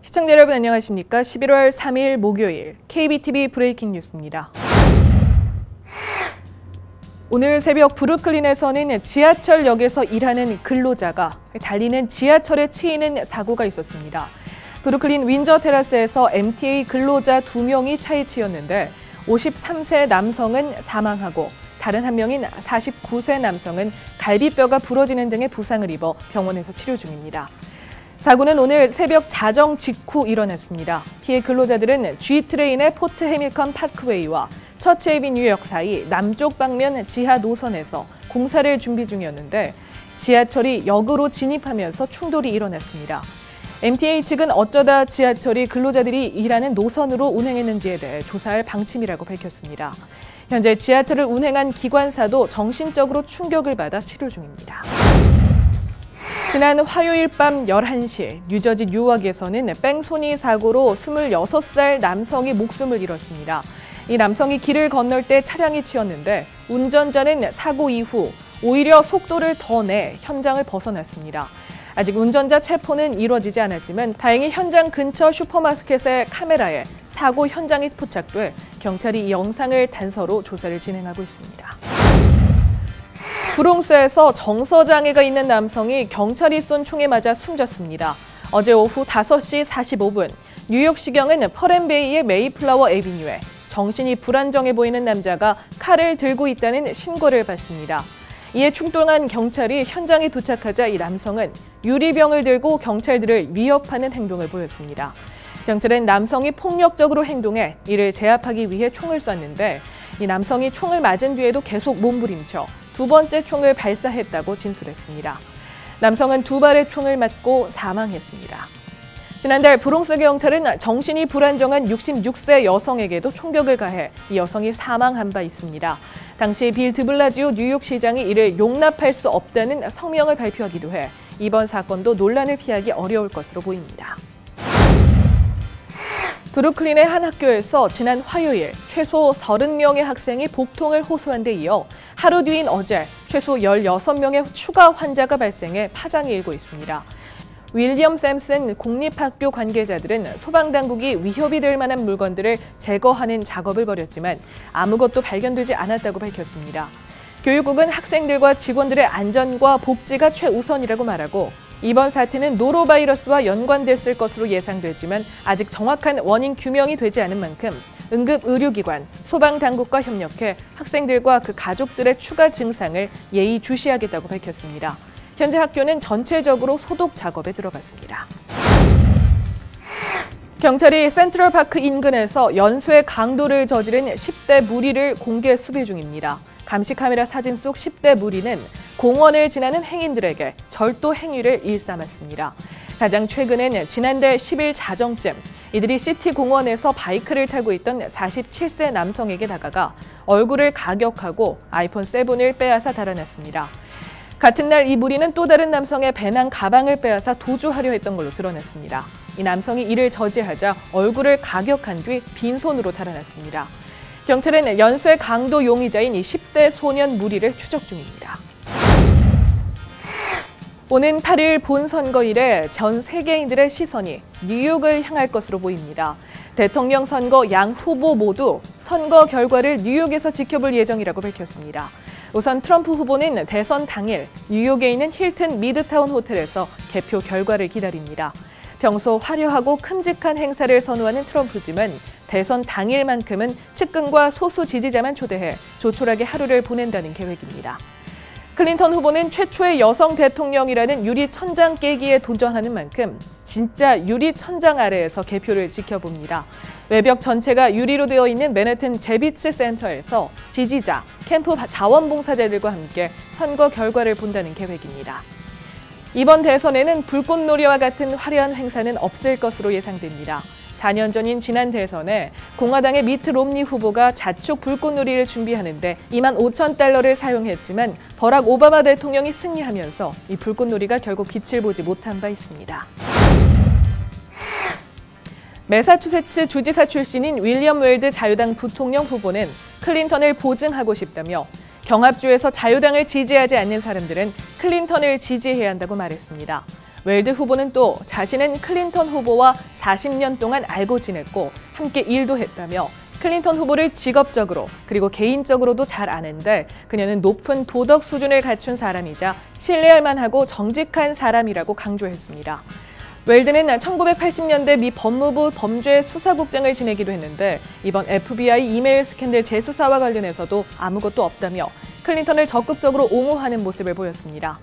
시청자 여러분 안녕하십니까? 11월 3일 목요일 KBTV 브레이킹 뉴스입니다. 오늘 새벽 브루클린에서는 지하철역에서 일하는 근로자가 달리는 지하철에 치이는 사고가 있었습니다. 브루클린 윈저 테라스에서 MTA 근로자 2명이 차에 치였는데 53세 남성은 사망하고 다른 한 명인 49세 남성은 갈비뼈가 부러지는 등의 부상을 입어 병원에서 치료 중입니다. 사고는 오늘 새벽 자정 직후 일어났습니다. 피해 근로자들은 G트레인의 포트 해밀턴 파크웨이와 처치 애비뉴역 사이 남쪽 방면 지하 노선에서 공사를 준비 중이었는데 지하철이 역으로 진입하면서 충돌이 일어났습니다. MTA 측은 어쩌다 지하철이 근로자들이 일하는 노선으로 운행했는지에 대해 조사할 방침이라고 밝혔습니다. 현재 지하철을 운행한 기관사도 정신적으로 충격을 받아 치료 중입니다. 지난 화요일 밤 11시 뉴저지 뉴워크에서는 뺑소니 사고로 26살 남성이 목숨을 잃었습니다. 이 남성이 길을 건널 때 차량이 치였는데 운전자는 사고 이후 오히려 속도를 더 내 현장을 벗어났습니다. 아직 운전자 체포는 이루어지지 않았지만 다행히 현장 근처 슈퍼마켓의 카메라에 사고 현장이 포착돼 경찰이 이 영상을 단서로 조사를 진행하고 있습니다. 브롱스에서 정서장애가 있는 남성이 경찰이 쏜 총에 맞아 숨졌습니다. 어제 오후 5시 45분 뉴욕시경은 퍼렌베이의 메이플라워 애비뉴에 정신이 불안정해 보이는 남자가 칼을 들고 있다는 신고를 받습니다. 이에 출동한 경찰이 현장에 도착하자 이 남성은 유리병을 들고 경찰들을 위협하는 행동을 보였습니다. 경찰은 남성이 폭력적으로 행동해 이를 제압하기 위해 총을 쐈는데 이 남성이 총을 맞은 뒤에도 계속 몸부림쳐 두 번째 총을 발사했다고 진술했습니다. 남성은 2발의 총을 맞고 사망했습니다. 지난달 브롱스 경찰은 정신이 불안정한 66세 여성에게도 총격을 가해 이 여성이 사망한 바 있습니다. 당시 빌 드블라지오 뉴욕시장이 이를 용납할 수 없다는 성명을 발표하기도 해 이번 사건도 논란을 피하기 어려울 것으로 보입니다. 브루클린의 한 학교에서 지난 화요일 최소 30명의 학생이 복통을 호소한 데 이어 하루 뒤인 어제 최소 16명의 추가 환자가 발생해 파장이 일고 있습니다. 윌리엄 샘슨 공립학교 관계자들은 소방당국이 위협이 될 만한 물건들을 제거하는 작업을 벌였지만 아무것도 발견되지 않았다고 밝혔습니다. 교육국은 학생들과 직원들의 안전과 복지가 최우선이라고 말하고 이번 사태는 노로바이러스와 연관됐을 것으로 예상되지만 아직 정확한 원인 규명이 되지 않은 만큼 응급의료기관, 소방당국과 협력해 학생들과 그 가족들의 추가 증상을 예의주시하겠다고 밝혔습니다. 현재 학교는 전체적으로 소독 작업에 들어갔습니다. 경찰이 센트럴파크 인근에서 연쇄 강도를 저지른 10대 무리를 공개 수배 중입니다. 감시 카메라 사진 속 10대 무리는 공원을 지나는 행인들에게 절도 행위를 일삼았습니다. 가장 최근엔 지난달 10일 자정쯤 이들이 시티 공원에서 바이크를 타고 있던 47세 남성에게 다가가 얼굴을 가격하고 아이폰 7을 빼앗아 달아났습니다. 같은 날 이 무리는 또 다른 남성의 배낭 가방을 빼앗아 도주하려 했던 걸로 드러났습니다. 이 남성이 이를 저지하자 얼굴을 가격한 뒤 빈손으로 달아났습니다. 경찰은 연쇄 강도 용의자인 이 10대 소년 무리를 추적 중입니다. 오는 8일 본선거일에 전 세계인들의 시선이 뉴욕을 향할 것으로 보입니다. 대통령 선거 양 후보 모두 선거 결과를 뉴욕에서 지켜볼 예정이라고 밝혔습니다. 우선 트럼프 후보는 대선 당일 뉴욕에 있는 힐튼 미드타운 호텔에서 개표 결과를 기다립니다. 평소 화려하고 큼직한 행사를 선호하는 트럼프지만 대선 당일만큼은 측근과 소수 지지자만 초대해 조촐하게 하루를 보낸다는 계획입니다. 클린턴 후보는 최초의 여성 대통령이라는 유리천장 깨기에 도전하는 만큼 진짜 유리천장 아래에서 개표를 지켜봅니다. 외벽 전체가 유리로 되어 있는 맨해튼 제비츠 센터에서 지지자, 캠프 자원봉사자들과 함께 선거 결과를 본다는 계획입니다. 이번 대선에는 불꽃놀이와 같은 화려한 행사는 없을 것으로 예상됩니다. 4년 전인 지난 대선에 공화당의 미트 롬니 후보가 자축 불꽃놀이를 준비하는데 25,000달러를 사용했지만 버락 오바마 대통령이 승리하면서 이 불꽃놀이가 결국 빛을 보지 못한 바 있습니다. 매사추세츠 주지사 출신인 윌리엄 웰드 자유당 부통령 후보는 클린턴을 보증하고 싶다며 경합주에서 자유당을 지지하지 않는 사람들은 클린턴을 지지해야 한다고 말했습니다. 웰드 후보는 또 자신은 클린턴 후보와 40년 동안 알고 지냈고 함께 일도 했다며 클린턴 후보를 직업적으로 그리고 개인적으로도 잘 아는데 그녀는 높은 도덕 수준을 갖춘 사람이자 신뢰할 만하고 정직한 사람이라고 강조했습니다. 웰드는 1980년대 미 법무부 범죄수사국장을 지내기도 했는데 이번 FBI 이메일 스캔들 재수사와 관련해서도 아무것도 없다며 클린턴을 적극적으로 옹호하는 모습을 보였습니다.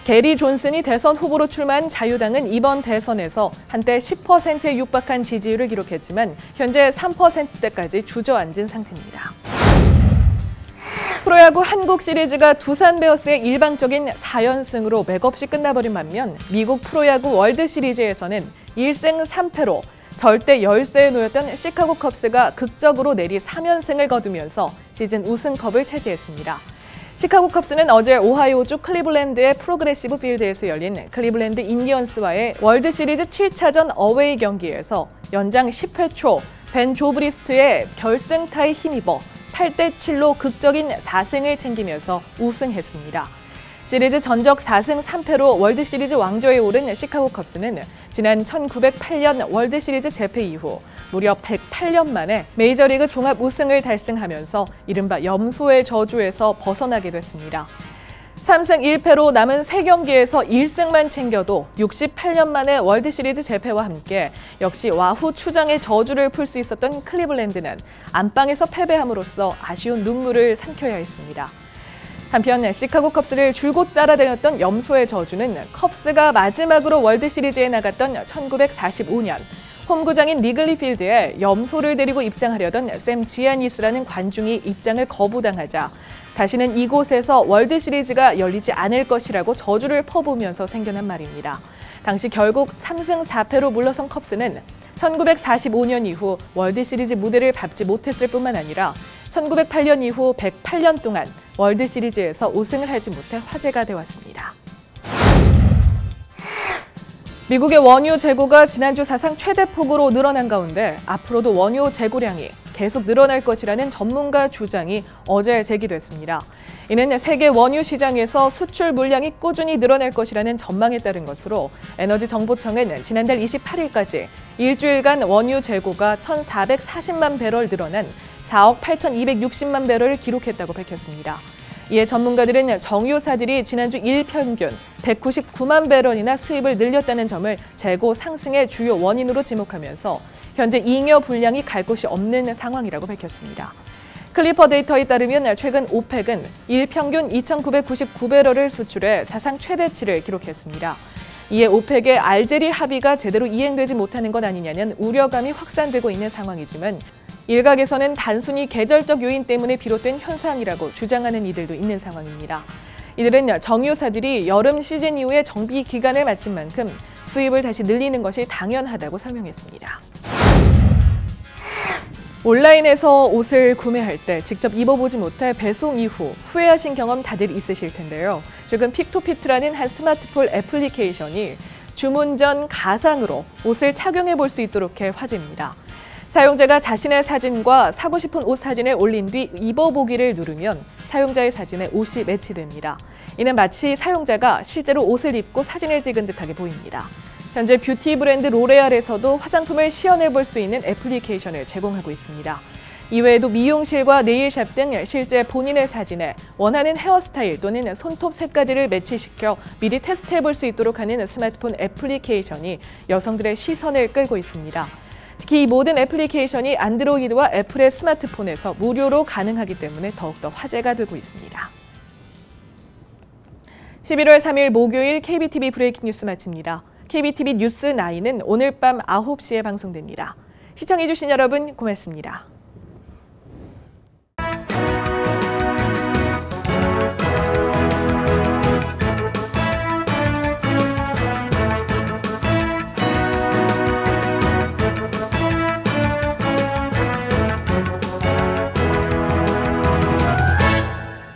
게리 존슨이 대선 후보로 출마한 자유당은 이번 대선에서 한때 10%에 육박한 지지율을 기록했지만 현재 3%대까지 주저앉은 상태입니다. 프로야구 한국 시리즈가 두산 베어스의 일방적인 4연승으로 맥없이 끝나버린 반면 미국 프로야구 월드 시리즈에서는 1승 3패로 절대 열세에 놓였던 시카고 컵스가 극적으로 내리 3연승을 거두면서 시즌 우승컵을 차지했습니다. 시카고 컵스는 어제 오하이오주 클리블랜드의 프로그레시브 필드에서 열린 클리블랜드 인디언스와의 월드 시리즈 7차전 어웨이 경기에서 연장 10회 초 벤 조브리스트의 결승타에 힘입어 8대7로 극적인 4승을 챙기면서 우승했습니다. 시리즈 전적 4승 3패로 월드 시리즈 왕조에 오른 시카고 컵스는 지난 1908년 월드 시리즈 재패 이후 무려 108년 만에 메이저리그 종합 우승을 달성하면서 이른바 염소의 저주에서 벗어나게 됐습니다. 3승 1패로 남은 3경기에서 1승만 챙겨도 68년 만에 월드 시리즈 재패와 함께 역시 와후 추장의 저주를 풀 수 있었던 클리블랜드는 안방에서 패배함으로써 아쉬운 눈물을 삼켜야 했습니다. 한편 시카고 컵스를 줄곧 따라다녔던 염소의 저주는 컵스가 마지막으로 월드 시리즈에 나갔던 1945년 홈구장인 리글리 필드에 염소를 데리고 입장하려던 샘 지아니스라는 관중이 입장을 거부당하자 다시는 이곳에서 월드 시리즈가 열리지 않을 것이라고 저주를 퍼부으면서 생겨난 말입니다. 당시 결국 3승 4패로 물러선 컵스는 1945년 이후 월드 시리즈 무대를 밟지 못했을 뿐만 아니라 1908년 이후 108년 동안 월드 시리즈에서 우승을 하지 못해 화제가 되었습니다. 미국의 원유 재고가 지난주 사상 최대폭으로 늘어난 가운데 앞으로도 원유 재고량이 계속 늘어날 것이라는 전문가 주장이 어제 제기됐습니다. 이는 세계 원유 시장에서 수출 물량이 꾸준히 늘어날 것이라는 전망에 따른 것으로 에너지정보청은 지난달 28일까지 일주일간 원유 재고가 1,440만 배럴 늘어난 4억 8,260만 배럴을 기록했다고 밝혔습니다. 이에 전문가들은 정유사들이 지난주 일평균 199만 배럴이나 수입을 늘렸다는 점을 재고 상승의 주요 원인으로 지목하면서 현재 잉여 분량이 갈 곳이 없는 상황이라고 밝혔습니다. 클리퍼 데이터에 따르면 최근 오펙은 일평균 2,999배럴을 수출해 사상 최대치를 기록했습니다. 이에 오펙의 알제리 합의가 제대로 이행되지 못하는 것 아니냐는 우려감이 확산되고 있는 상황이지만 일각에서는 단순히 계절적 요인 때문에 비롯된 현상이라고 주장하는 이들도 있는 상황입니다. 이들은 정유사들이 여름 시즌 이후에 정비 기간을 마친 만큼 수입을 다시 늘리는 것이 당연하다고 설명했습니다. 온라인에서 옷을 구매할 때 직접 입어보지 못해 배송 이후 후회하신 경험 다들 있으실 텐데요. 최근 픽토피트라는 한 스마트폰 애플리케이션이 주문 전 가상으로 옷을 착용해 볼 수 있도록 해 화제입니다. 사용자가 자신의 사진과 사고 싶은 옷 사진을 올린 뒤 입어보기를 누르면 사용자의 사진에 옷이 매치됩니다. 이는 마치 사용자가 실제로 옷을 입고 사진을 찍은 듯하게 보입니다. 현재 뷰티 브랜드 로레알에서도 화장품을 시연해 볼 수 있는 애플리케이션을 제공하고 있습니다. 이외에도 미용실과 네일샵 등 실제 본인의 사진에 원하는 헤어스타일 또는 손톱 색깔들을 매치시켜 미리 테스트해 볼 수 있도록 하는 스마트폰 애플리케이션이 여성들의 시선을 끌고 있습니다. 특히 이 모든 애플리케이션이 안드로이드와 애플의 스마트폰에서 무료로 가능하기 때문에 더욱더 화제가 되고 있습니다. 11월 3일 목요일 KBTV 브레이킹 뉴스 마칩니다. KBTV 뉴스 9은 오늘 밤 9시에 방송됩니다. 시청해주신 여러분 고맙습니다.